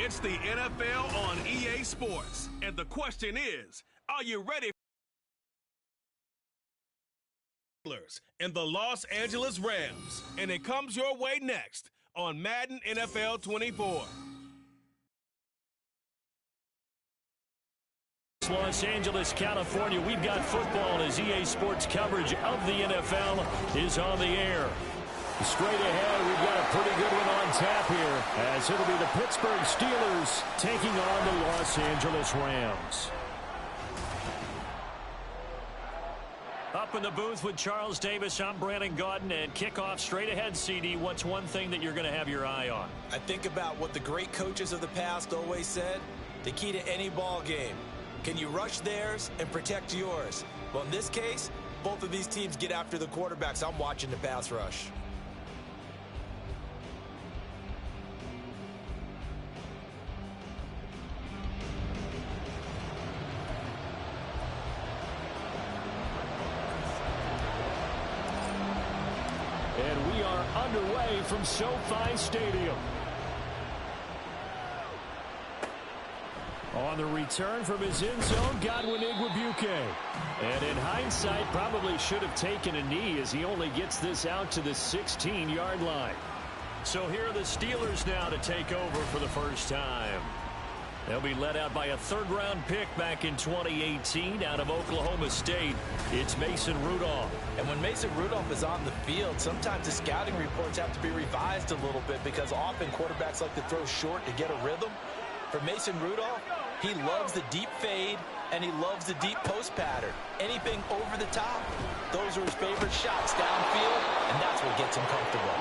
It's the NFL on EA Sports. And the question is, are you ready and the Los Angeles Rams? And it comes your way next on Madden NFL 24. Los Angeles, California, we've got football as EA Sports coverage of the NFL is on the air. Straight ahead, we've got a pretty good one on tap here, as it'll be the Pittsburgh Steelers taking on the Los Angeles Rams. Up in the booth with Charles Davis, I'm Brandon Gaudin, and kickoff straight ahead, CD. What's one thing that you're going to have your eye on? I think about what the great coaches of the past always said, the key to any ball game. Can you rush theirs and protect yours? Well, in this case, both of these teams get after the quarterbacks. I'm watching the pass rush. And we are underway from SoFi Stadium. On the return from his end zone, Godwin Igwebuike. And in hindsight, probably should have taken a knee as he only gets this out to the 16-yard line. So here are the Steelers now to take over for the first time. They'll be led out by a third-round pick back in 2018 out of Oklahoma State. It's Mason Rudolph. And when Mason Rudolph is on the field, sometimes the scouting reports have to be revised a little bit because often quarterbacks like to throw short to get a rhythm. For Mason Rudolph, he loves the deep fade, and he loves the deep post pattern. Anything over the top, those are his favorite shots downfield, and that's what gets him comfortable.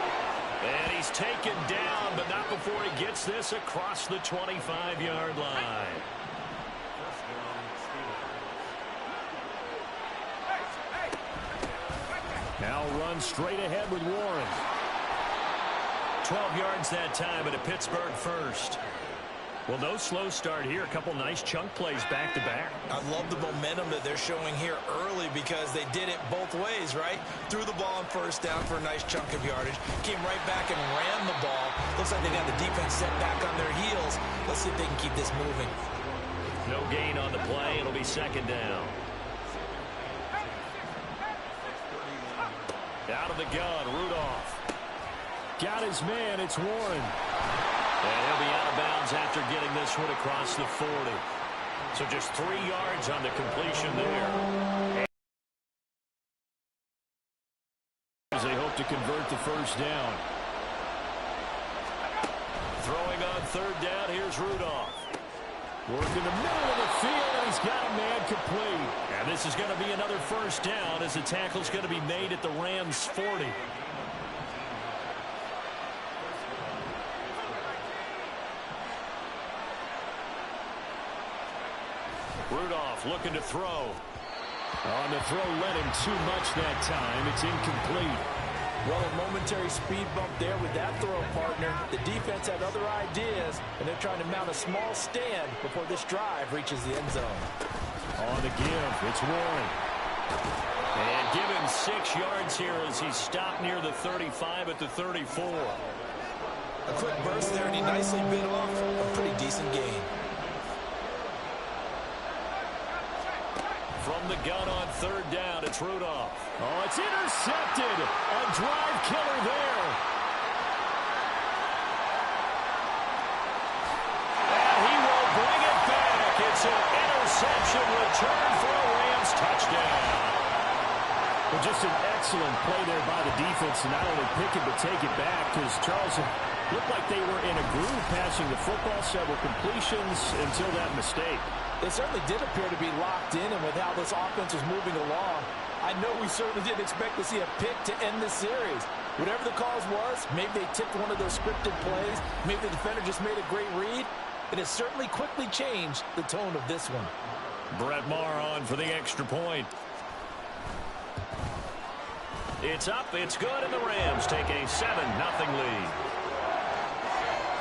And he's taken down, but not before he gets this across the 25-yard line. Now run straight ahead with Warren. 12 yards that time, and a Pittsburgh first. Well, no slow start here. A couple nice chunk plays back-to-back. I love the momentum that they're showing here early because they did it both ways, right? Threw the ball on first down for a nice chunk of yardage. Came right back and ran the ball. Looks like they got the defense set back on their heels. Let's see if they can keep this moving. No gain on the play. It'll be second down. Out of the gun, Rudolph. Got his man. It's Warren. And he'll be out of bounds after getting this one across the 40. So just 3 yards on the completion there. As they hope to convert the first down. Throwing on third down, here's Rudolph. Working the middle of the field, and he's got a man complete. And this is going to be another first down as the tackle's going to be made at the Rams' 40. Rudolph looking to throw. On the throw, led him too much that time. It's incomplete. Well, a momentary speed bump there with that throw, partner. The defense had other ideas, and they're trying to mount a small stand before this drive reaches the end zone. On the give, it's Warren. And give him 6 yards here as he's stopped near the 35 at the 34. A quick burst there, and he nicely bit off a pretty decent gain. From the gun on third down, it's Rudolph. Oh, it's intercepted. A drive killer there. And he will bring it back. It's an interception return for a Rams touchdown. Well, just an excellent play there by the defense to not only pick it but take it back, because Charles looked like they were in a groove passing the football, several completions until that mistake. They certainly did appear to be locked in, and with how this offense was moving along, I know we certainly didn't expect to see a pick to end this series. Whatever the cause was, maybe they tipped one of those scripted plays, maybe the defender just made a great read. It has certainly quickly changed the tone of this one. Brett Maher on for the extra point. It's up, it's good, and the Rams take a 7-0 lead.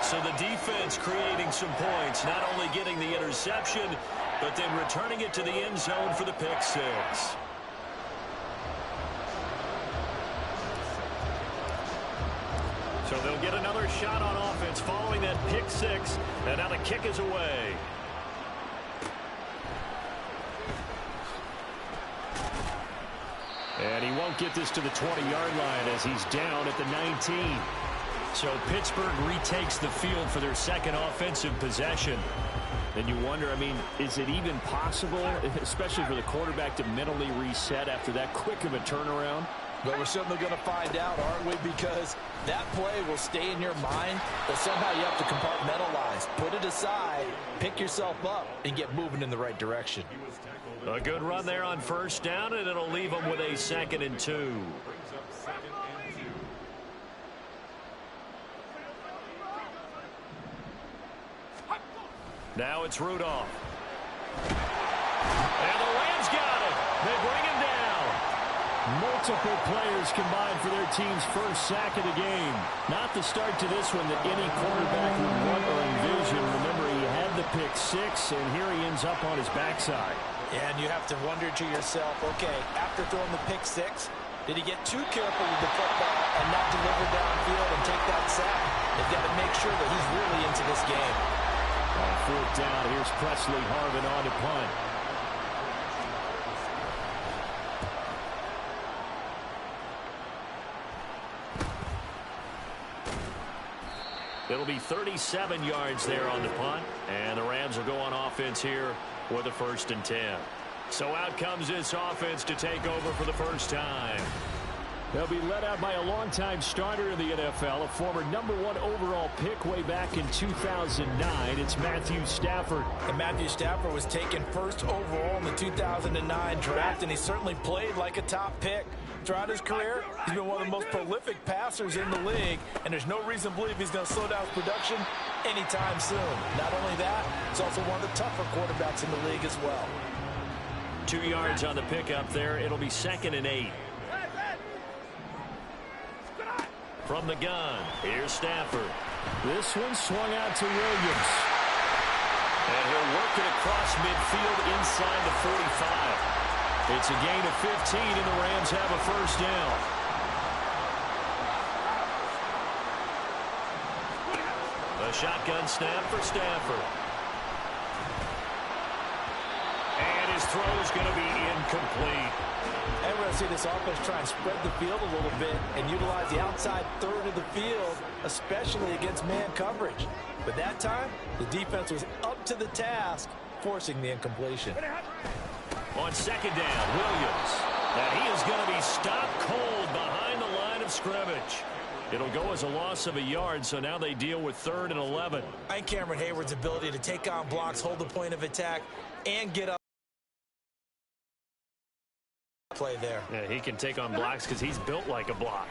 So the defense creating some points, not only getting the interception, but then returning it to the end zone for the pick six. So they'll get another shot on offense following that pick six, and now the kick is away. And he won't get this to the 20-yard line as he's down at the 19. So Pittsburgh retakes the field for their second offensive possession. And you wonder, I mean, is it even possible, especially for the quarterback, to mentally reset after that quick of a turnaround? But we're certainly going to find out, aren't we? Because that play will stay in your mind, but somehow you have to compartmentalize. Put it aside, pick yourself up, and get moving in the right direction. A good run there on first down, and it'll leave them with a 2nd and 2. Now it's Rudolph. And the Rams got it. They bring him down. Multiple players combined for their team's first sack of the game. Not the start to this one that any quarterback would want or envision. Remember, he had the pick six, and here he ends up on his backside. And you have to wonder to yourself, okay, after throwing the pick six, did he get too careful with the football and not deliver downfield and take that sack? They've got to make sure that he's really into this game. On 4th down, here's Presley Harvin on to punt. It'll be 37 yards there on the punt, and the Rams will go on offense here with a 1st and 10. So out comes this offense to take over for the first time. They'll be led out by a longtime starter in the NFL, a former #1 overall pick way back in 2009. It's Matthew Stafford. And Matthew Stafford was taken 1st overall in the 2009 draft, and he certainly played like a top pick. Throughout his career, he's been one of the most prolific passers in the league, and there's no reason to believe he's going to slow down his production anytime soon. Not only that, he's also one of the tougher quarterbacks in the league as well. 2 yards on the pickup there. It'll be 2nd and 8. From the gun, here's Stafford. This one swung out to Williams. And he'll work it across midfield inside the 45. It's a gain of 15, and the Rams have a 1st down. A shotgun snap for Stafford. And his throw's going to be incomplete. And we're going to see this offense try and spread the field a little bit and utilize the outside third of the field, especially against man coverage. But that time, the defense was up to the task, forcing the incompletion. On 2nd down, Williams. And he is going to be stopped cold behind the line of scrimmage. It'll go as a loss of a yard, so now they deal with 3rd and 11. And Cameron Hayward's ability to take on blocks, hold the point of attack, and get up. Play there. Yeah, he can take on blocks because he's built like a block.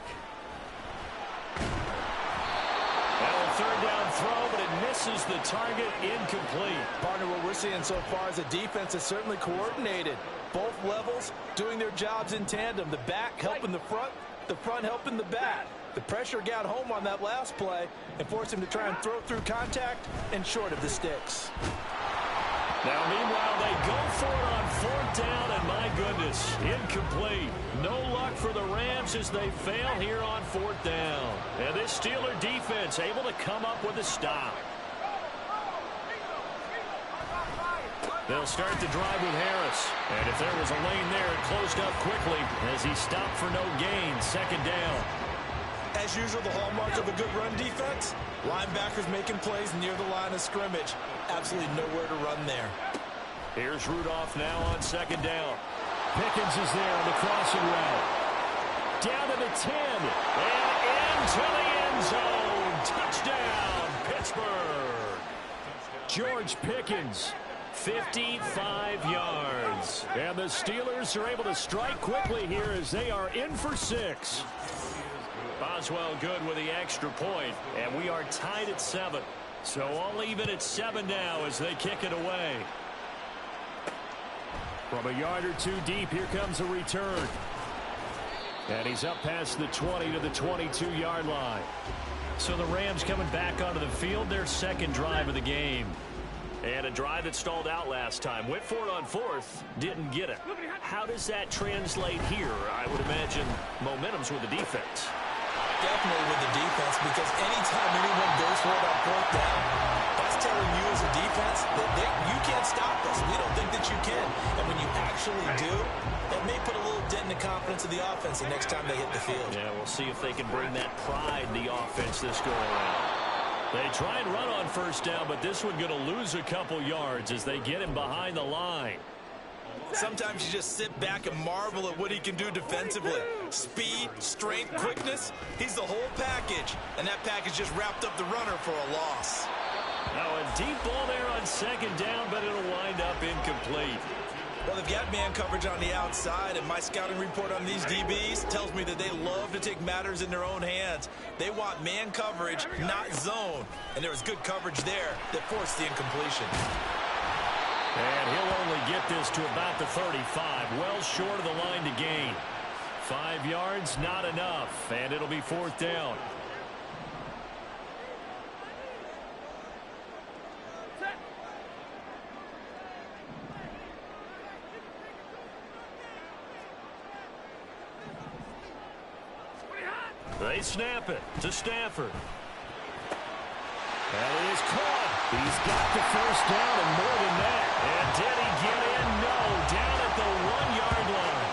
Now a 3rd down throw, but it misses the target, incomplete. Partner, what we're seeing so far is the defense is certainly coordinated. Both levels doing their jobs in tandem. The back helping the front helping the back. The pressure got home on that last play and forced him to try and throw through contact and short of the sticks. Now, meanwhile, they go for it on 4th down, and my goodness, incomplete. No luck for the Rams as they fail here on 4th down. And this Steeler defense able to come up with a stop. They'll start the drive with Harris. And if there was a lane there, it closed up quickly as he stopped for no gain. 2nd down. As usual, the hallmark of a good run defense, linebackers making plays near the line of scrimmage. Absolutely nowhere to run there. Here's Rudolph now on 2nd down. Pickens is there on the crossing route. Down to the 10. And into the end zone. Touchdown, Pittsburgh. George Pickens, 55 yards. And the Steelers are able to strike quickly here as they are in for 6. Boswell good with the extra point, and we are tied at 7. So all even at 7 now as they kick it away. From a yard or two deep, here comes a return. And he's up past the 20 to the 22-yard line. So the Rams coming back onto the field, their 2nd drive of the game. And a drive that stalled out last time. Went for it on 4th, didn't get it. How does that translate here? I would imagine momentum's with the defense. definitely with the defense, because anytime anyone goes for it on fourth down, that's telling you as a defense that you can't stop us. We don't think that you can. And when you actually do, that may put a little dent in the confidence of the offense the next time they hit the field. Yeah, we'll see if they can bring that pride in the offense this go-around. They try and run on first down, but this one going to lose a couple yards as they get him behind the line. Sometimes you just sit back and marvel at what he can do defensively. Speed, strength, quickness, he's the whole package. And that package just wrapped up the runner for a loss. Now a deep ball there on second down, but it'll wind up incomplete. Well, they've got man coverage on the outside, and my scouting report on these DBs tells me that they love to take matters in their own hands. They want man coverage, not zone. And there was good coverage there that forced the incompletion. And he'll only get this to about the 35, well short of the line to gain. 5 yards, not enough, and it'll be fourth down. They snap it to Stafford. And it is caught. He's got the first down and more than that. And did he get in? No. Down at the 1-yard line.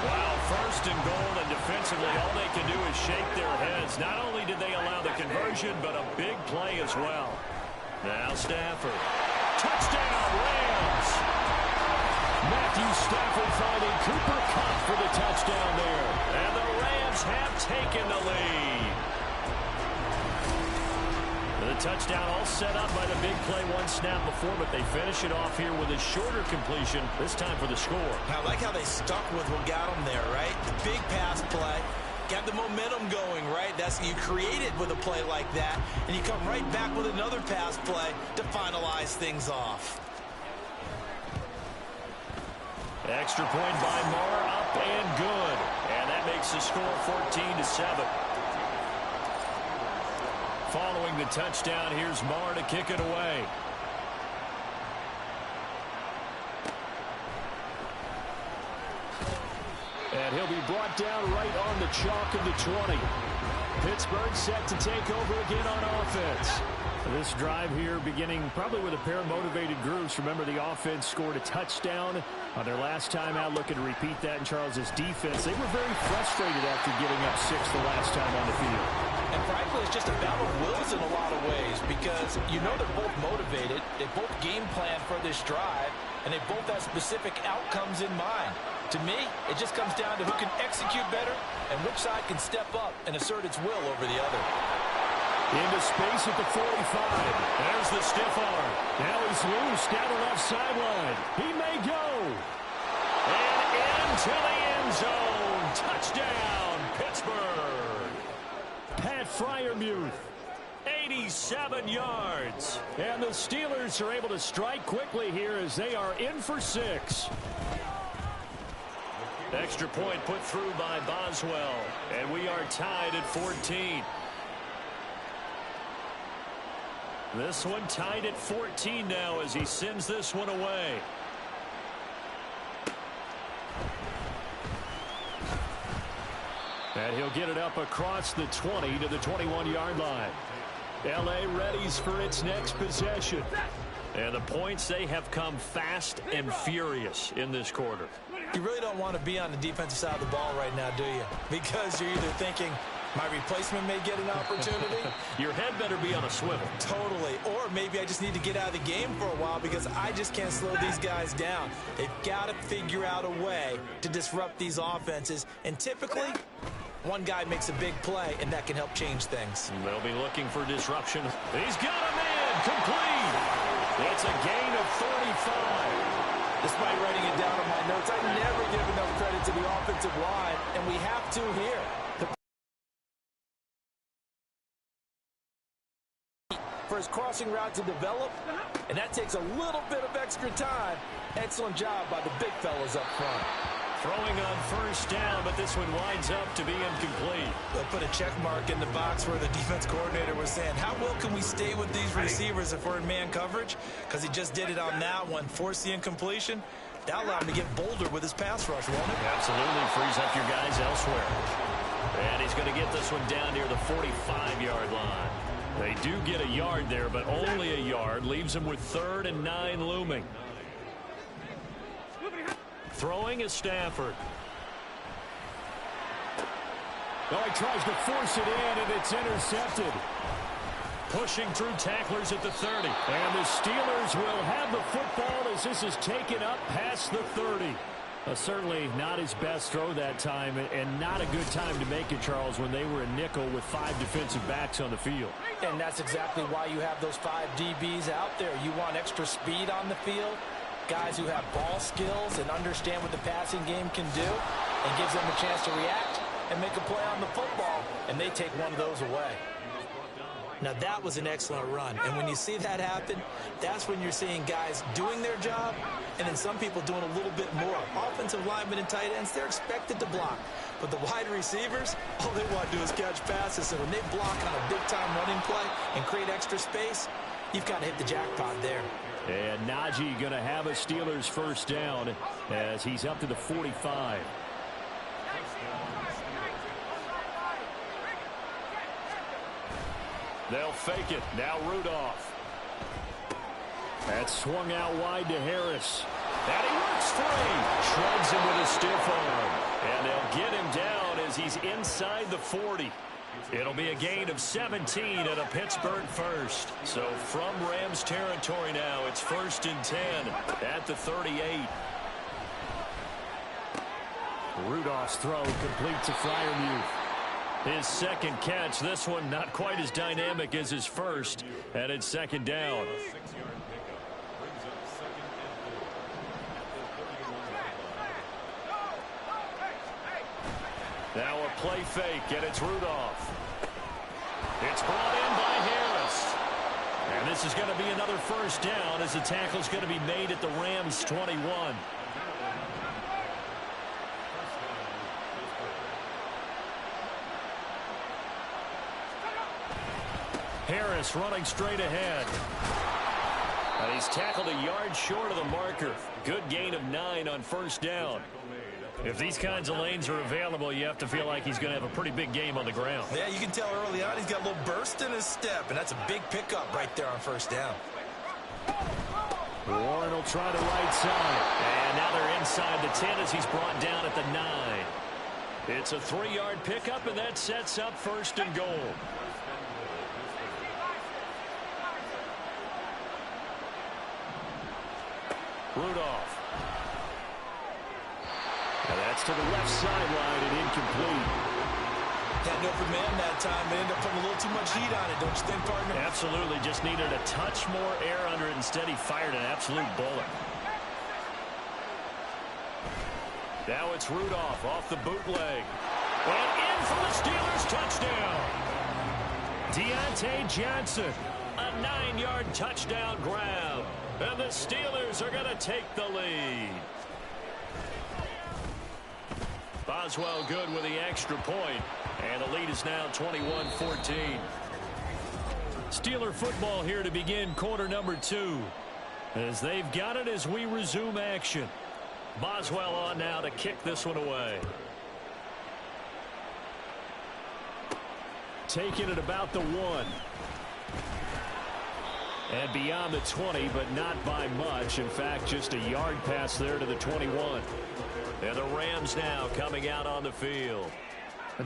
Wow, first and goal, and defensively all they can do is shake their heads. Not only did they allow the conversion, but a big play as well. Now Stafford. Touchdown, Rams. Matthew Stafford finding Cooper Kupp for the touchdown there. And the Rams have taken the lead. The touchdown all set up by the big play one snap before, but they finish it off here with a shorter completion, this time for the score. I like how they stuck with what got them there, right? The big pass play. Got the momentum going, right? That's you create it with a play like that, and you come right back with another pass play to finalize things off. Extra point by Moore, up and good. And that makes the score 14-7. Following the touchdown, here's Moore to kick it away. And he'll be brought down right on the chalk of the 20. Pittsburgh set to take over again on offense. This drive here beginning probably with a pair of motivated groups. Remember, the offense scored a touchdown on their last time out. Looking to repeat that in Charles's defense. They were very frustrated after giving up 6 the last time on the field. And frankly, it's just a battle of wills in a lot of ways, because you know they're both motivated. They both game plan for this drive, and they both have specific outcomes in mind. To me, it just comes down to who can execute better and which side can step up and assert its will over the other. Into space at the 45. There's the stiff arm. Now he's loose down the left sideline. He may go. And into the end zone. Touchdown, Pittsburgh. Pat Freiermuth, 87 yards. And the Steelers are able to strike quickly here as they are in for 6. Extra point put through by Boswell. And we are tied at 14. This one tied at 14 now as he sends this one away. And he'll get it up across the 20 to the 21-yard line. L.A. readies for its next possession. And the points, they have come fast and furious in this quarter. You really don't want to be on the defensive side of the ball right now, do you? Because you're either thinking, my replacement may get an opportunity. Your head better be on a swivel. Totally. Or maybe I just need to get out of the game for a while because I just can't slow these guys down. They've got to figure out a way to disrupt these offenses. And typically, one guy makes a big play, and that can help change things. They'll be looking for disruption. He's got a man. Complete. It's a gain of 35. Despite writing it down on my notes, I never give enough credit to the offensive line, and we have to here. For his crossing route to develop, and that takes a little bit of extra time. Excellent job by the big fellas up front. Throwing on first down, but this one winds up to be incomplete. They'll put a check mark in the box where the defense coordinator was saying, how well can we stay with these receivers if we're in man coverage? Because he just did it on that one, forced the incompletion. That allowed him to get bolder with his pass rush, won't it? Absolutely, frees up your guys elsewhere. And he's going to get this one down near the 45-yard line. They do get a yard there, but only a yard. Leaves him with 3rd and 9 looming. Throwing is Stafford. Oh, he tries to force it in, and it's intercepted. Pushing through tacklers at the 30. And the Steelers will have the football as this is taken up past the 30. Certainly not his best throw that time, and not a good time to make it, Charles, when they were a nickel with 5 defensive backs on the field. And that's exactly why you have those 5 DBs out there. You want extra speed on the field, guys who have ball skills and understand what the passing game can do, and gives them a chance to react and make a play on the football, and they take one of those away. Now, that was an excellent run, and when you see that happen, that's when you're seeing guys doing their job, and then some people doing a little bit more. Offensive linemen and tight ends, they're expected to block, but the wide receivers, all they want to do is catch passes, and when they block on a big-time running play and create extra space, you've got to hit the jackpot there. And Najee going to have a Steelers first down as he's up to the 45. They'll fake it. Now Rudolph. That's swung out wide to Harris. And he works free. Shreds him with a stiff arm. And they'll get him down as he's inside the 40. It'll be a gain of 17 and a Pittsburgh first. So from Rams territory now, it's 1st and 10 at the 38. Rudolph's throw completes a Freiermuth. His second catch, this one not quite as dynamic as his first, and it's 2nd down. Now a play fake, and it's Rudolph. It's brought in by Harris. And this is going to be another first down as the tackle's going to be made at the Rams' 21. Harris running straight ahead. And he's tackled a yard short of the marker. Good gain of 9 on 1st down. If these kinds of lanes are available, you have to feel like he's going to have a pretty big game on the ground. Yeah, you can tell early on he's got a little burst in his step, and that's a big pickup right there on 1st down. Warren will try the right side. And now they're inside the 10 as he's brought down at the 9. It's a 3-yard pickup, and that sets up 1st and goal. Rudolph. And that's to the left sideline and incomplete. Had no man that time, but ended up putting a little too much heat on it, don't you think, partner? Absolutely. Just needed a touch more air under it. Instead, he fired an absolute bullet. Now it's Rudolph off the bootleg. And in for the Steelers touchdown. Deontay Johnson, a 9-yard touchdown grab. And the Steelers are going to take the lead. Boswell good with the extra point. And the lead is now 21-14. Steeler football here to begin quarter number 2. As they've got it as we resume action. Boswell on now to kick this one away. Taking it about the 1. And beyond the 20, but not by much. In fact, just a yard pass there to the 21. And the Rams now coming out on the field.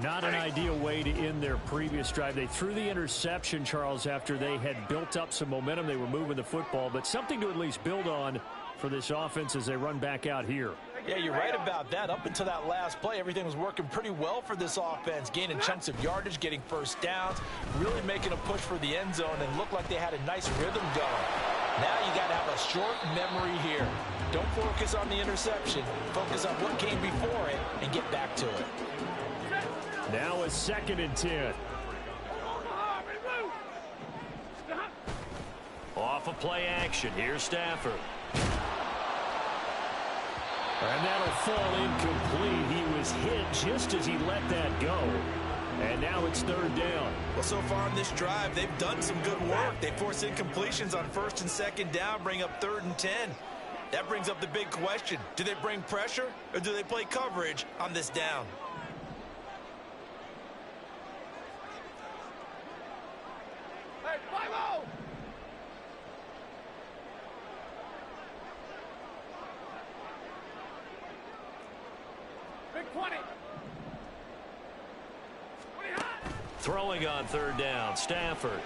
Not an ideal way to end their previous drive. They threw the interception, Charles, after they had built up some momentum. They were moving the football, but something to at least build on for this offense as they run back out here. Yeah, you're right about that. Up until that last play, everything was working pretty well for this offense, gaining chunks of yardage, getting first downs, really making a push for the end zone, and looked like they had a nice rhythm going. Now you got to have a short memory here. Don't focus on the interception. Focus on what came before it and get back to it. Now a 2nd and 10. Off of play action. Here's Stafford. And that'll fall incomplete. He was hit just as he let that go. And now it's 3rd down. Well, so far on this drive, they've done some good work. They force incompletions on 1st and 2nd down, bring up 3rd and 10. That brings up the big question. Do they bring pressure or do they play coverage on this down? Throwing on third down, Stafford.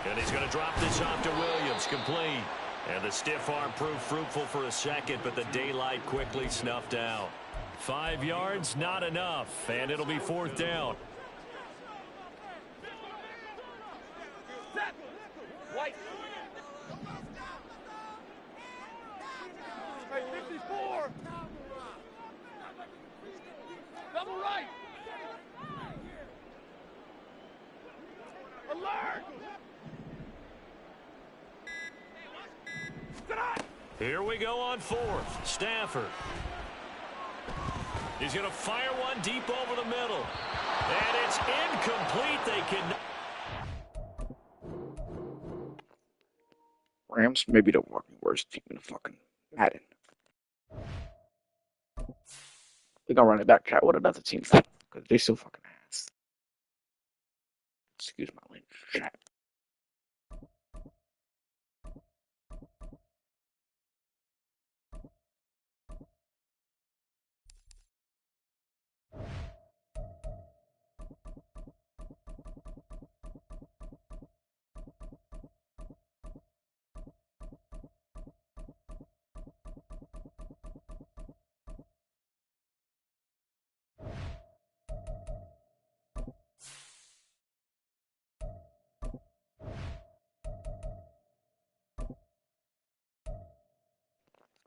And he's going to drop this off to Williams, complete. And the stiff arm proved fruitful for a second, but the daylight quickly snuffed out. 5 yards, not enough, and it'll be fourth down. White. Hey, 54. Double right. Alert. Here we go on fourth. Stafford. He's going to fire one deep over the middle. And it's incomplete. They can. Rams, maybe the worst team in the fucking Madden. We're gonna run it back, chat. What another team? Because they still fucking ass. Excuse my language, chat.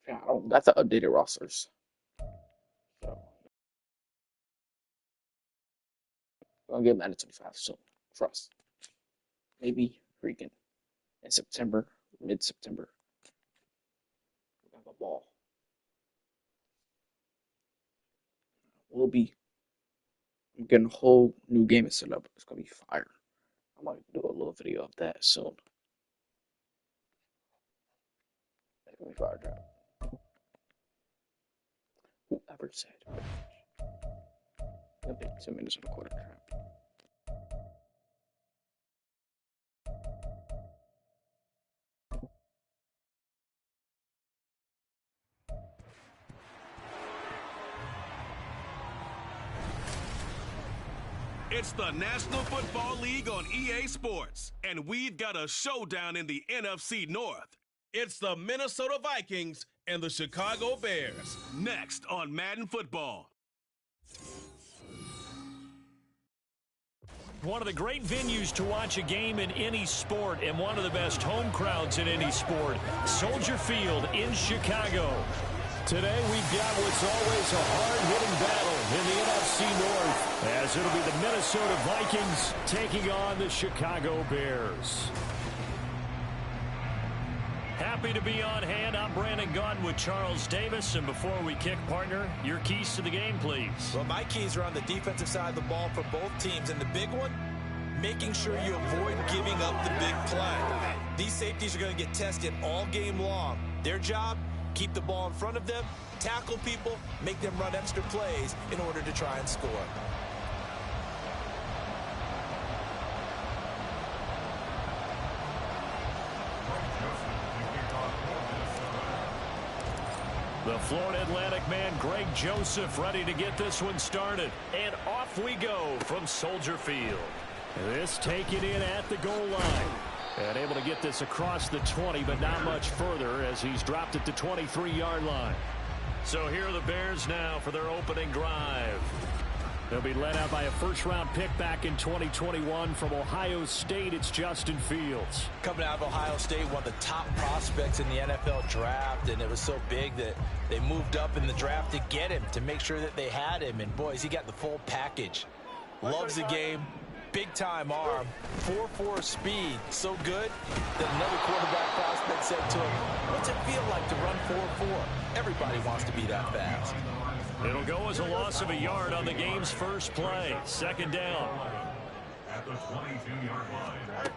Yeah, that's the updated rosters. So, I'll get Madden 25 soon for us. Maybe freaking in September, mid-September. We have a ball. I'm getting a whole new game set up. It's gonna be fire. I might do a little video of that soon. It's gonna be fire, drop. Whoever said it'll be 2 minutes on the quarter trap. It's the National Football League on EA Sports, and we've got a showdown in the NFC North. It's the Minnesota Vikings and the Chicago Bears, next on Madden Football. One of the great venues to watch a game in any sport, and one of the best home crowds in any sport, Soldier Field in Chicago. Today we've got what's always a hard-hitting battle in the NFC North, as it'll be the Minnesota Vikings taking on the Chicago Bears. Happy to be on hand. I'm Brandon Gaudin with Charles Davis. And before we kick, partner, your keys to the game, please. Well, my keys are on the defensive side of the ball for both teams. And the big one, making sure you avoid giving up the big play. These safeties are going to get tested all game long. Their job, keep the ball in front of them, tackle people, make them run extra plays in order to try and score. The Florida Atlantic man, Greg Joseph, ready to get this one started. And off we go from Soldier Field. This taken in at the goal line. And able to get this across the 20, but not much further as he's dropped it to 23-yard line. So here are the Bears now for their opening drive. They'll be led out by a first-round pick back in 2021 from Ohio State. It's Justin Fields. Coming out of Ohio State, one of the top prospects in the NFL draft, and it was so big that they moved up in the draft to get him, to make sure that they had him. And, boys, he got the full package. Loves the game, big-time arm, 4.4 speed, so good that another quarterback prospect said to him, what's it feel like to run 4.4? Everybody wants to be that fast. It'll go as a loss of a yard on the game's first play. Second down. At the 22-yard line.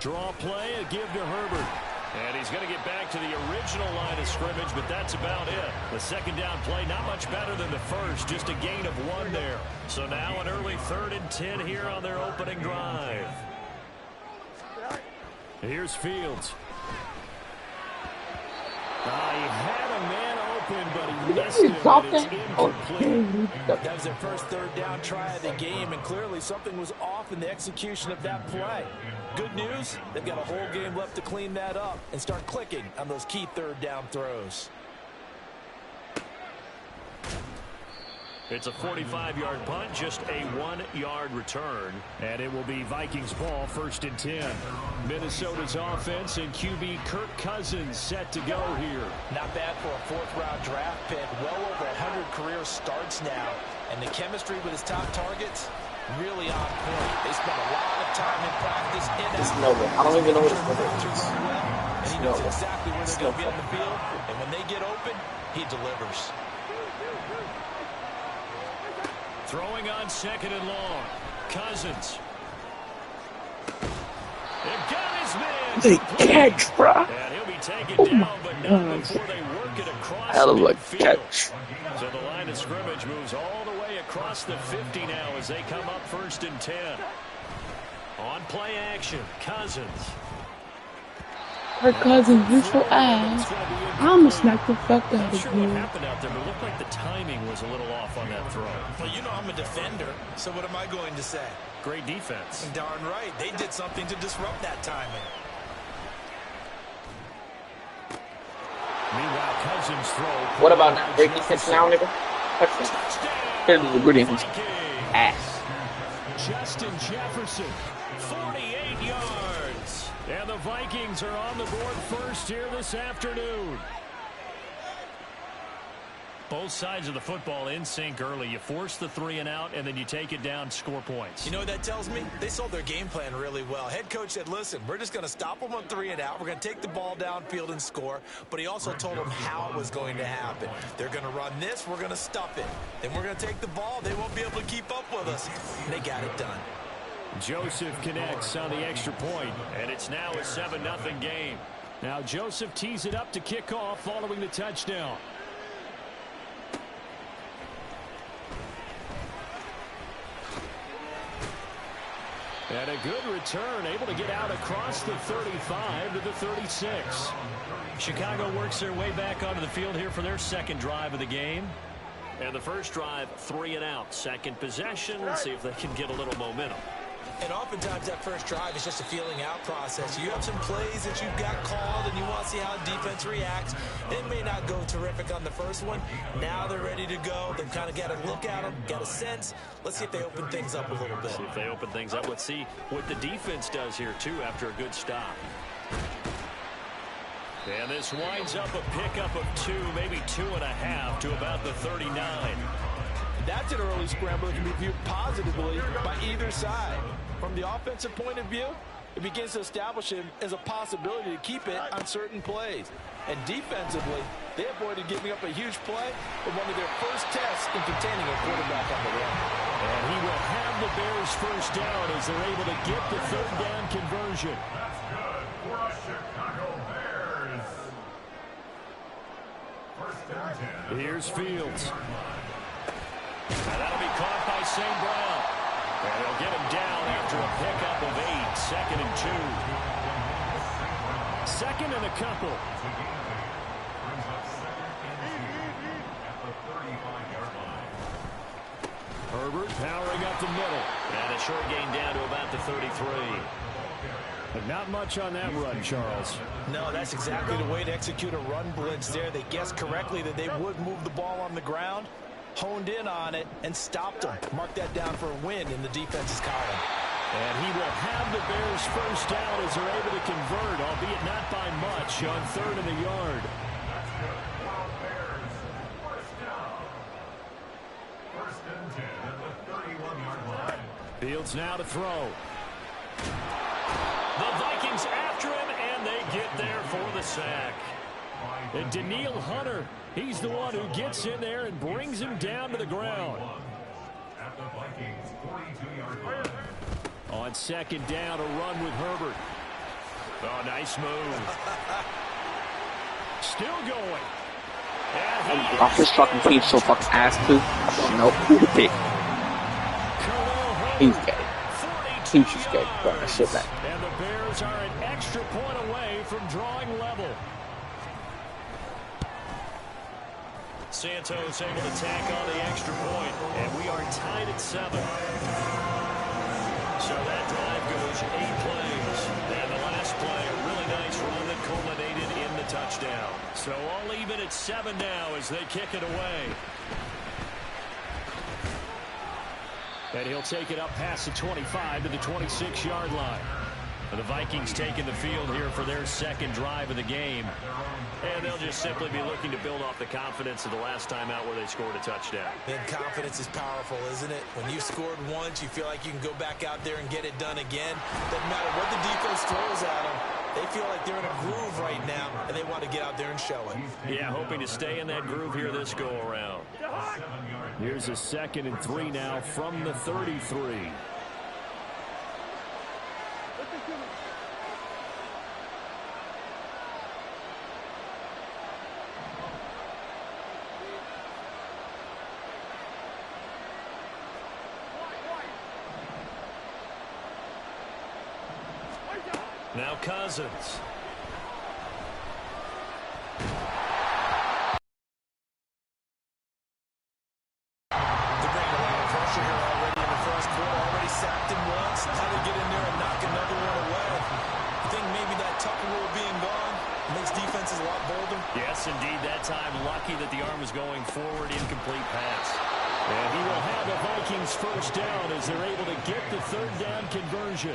Draw play, a give to Herbert. And he's going to get back to the original line of scrimmage, but that's about it. The second down play, not much better than the first, just a gain of 1 there. So now an early 3rd and 10 here on their opening drive. Here's Fields. He had a man open, but he missed him, and it's incomplete. That was their first third down try of the game, and clearly something was off in the execution of that play. Good news, they've got a whole game left to clean that up and start clicking on those key third down throws. It's a 45-yard punt, just a 1-yard return. And it will be Vikings ball, 1st and 10. Minnesota's offense and QB Kirk Cousins set to go here. Not bad for a 4th-round draft pick. Well over 100 career starts now. And the chemistry with his top targets, really on point. They spent a lot of time in practice. I don't even know what it's called. And he knows exactly where they're going to be on the field. And when they get open, he delivers. Throwing on 2nd and long. Cousins. They've got his man. They catch, bro. And he'll be taken down, but not before they work it across Hell of a midfield. catch. So the line of scrimmage moves all the way across the 50 now as they come up 1st and 10. On play action, Cousins. Kirk Cousins, you so ass. I'ma smack the fuck out Not of sure what you. happened out there, but it looked like the timing was a little off on that throw. Well, you know I'm a defender, so what am I going to say? Great defense. Darn right. They did something to disrupt that timing. Meanwhile, Cousins throw. What about that? Great defense now, nigga. Here's the good defense. Ass. Justin Jefferson, 48 yards. And the Vikings are on the board first here this afternoon. Both sides of the football in sync early. You force the 3 and out, and then you take it down, score points. You know what that tells me? They sold their game plan really well. Head coach said, listen, we're just going to stop them on 3 and out. We're going to take the ball downfield and score. But he also told them how it was going to happen. They're going to run this. We're going to stuff it. Then we're going to take the ball. They won't be able to keep up with us. And they got it done. Joseph connects on the extra point, and it's now a 7-0 game. Now Joseph tees it up to kick off following the touchdown. And a good return, able to get out across the 35 to the 36. Chicago works their way back onto the field here for their second drive of the game. And the first drive, 3 and out. Second possession, see if they can get a little momentum. And oftentimes that first drive is just a feeling out process. You have some plays that you've got called and you want to see how defense reacts. It may not go terrific on the first one. Now they're ready to go. They've kind of got a look at them, got a sense. Let's see if they open things up a little bit. See if they open things up. Let's see what the defense does here, too, after a good stop. And this winds up a pickup of 2, maybe 2.5 to about the 39. That's an early scramble that can be viewed positively by either side. From the offensive point of view, it begins to establish him as a possibility to keep it on certain plays. And defensively, they avoided giving up a huge play with one of their first tests in containing a quarterback on the run. And he will have the Bears first down as they're able to get the third down conversion. That's good for us Chicago Bears. 1st and 10. Here's Fields. And that'll be caught by St. Brown. And they'll get him down after a pickup of 8. 2nd and 2. 2nd and a couple. Brings up 2nd and 2 at the 35-yard line. Herbert powering up the middle. And a short gain down to about the 33. But not much on that run, Charles. No, that's exactly the way to execute a run blitz there. They guessed correctly that they would move the ball on the ground, honed in on it, and stopped them. Mark that down for a win in the defense's column. And he will have the Bears first down as they're able to convert, albeit not by much, on 3rd and a yard. That's good for our Bears. 1st down. 1st and 10 at the 31-yard line. Fields now to throw. The Vikings after him, and they get there for the sack. And Danielle Hunter, he's the one who gets in there and brings him down to the ground. At the Vikings 42-yard line. On 2nd down, a run with Herbert. Oh, nice move. Still going. And Off this fucking team so fucking ass too. Nope. He's gay. 42 team should get that shit back. And the Bears are an extra point away from drawing level. Santos able to tack on the extra point, and we are tied at 7. So that drive goes 8 plays, and the last play, a really nice run that culminated in the touchdown. So all even at 7 now as they kick it away. And he'll take it up past the 25 to the 26-yard line. And the Vikings taking the field here for their second drive of the game. And they'll just simply be looking to build off the confidence of the last time out where they scored a touchdown. And confidence is powerful, isn't it? When you've scored once, you feel like you can go back out there and get it done again. Doesn't matter what the defense throws at them. They feel like they're in a groove right now, and they want to get out there and show it. Yeah, hoping to stay in that groove here this go-around. Here's a 2nd and 3 now from the 33. Now Cousins. They're bringing a lot of pressure here already in the first quarter. Already sacked him once. How to get in there and knock another one away. I think maybe that Tucker rule being gone makes defenses a lot bolder. Yes, indeed. That time, lucky that the arm was going forward. Incomplete pass. And he will have the Vikings first down as they're able to get the 3rd down conversion.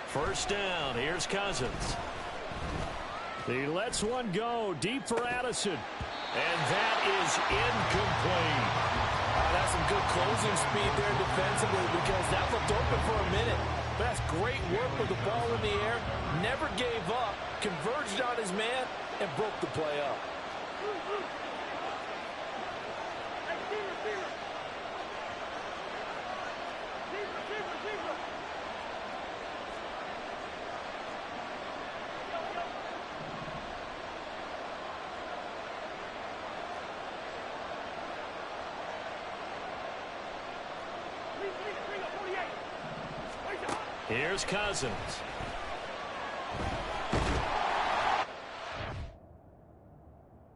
First down. Here's Cousins. He lets one go deep for Addison. And that is incomplete. That's some good closing speed there defensively because that looked open for a minute. But that's great work with the ball in the air. Never gave up. Converged on his man and broke the play up. Here's Cousins.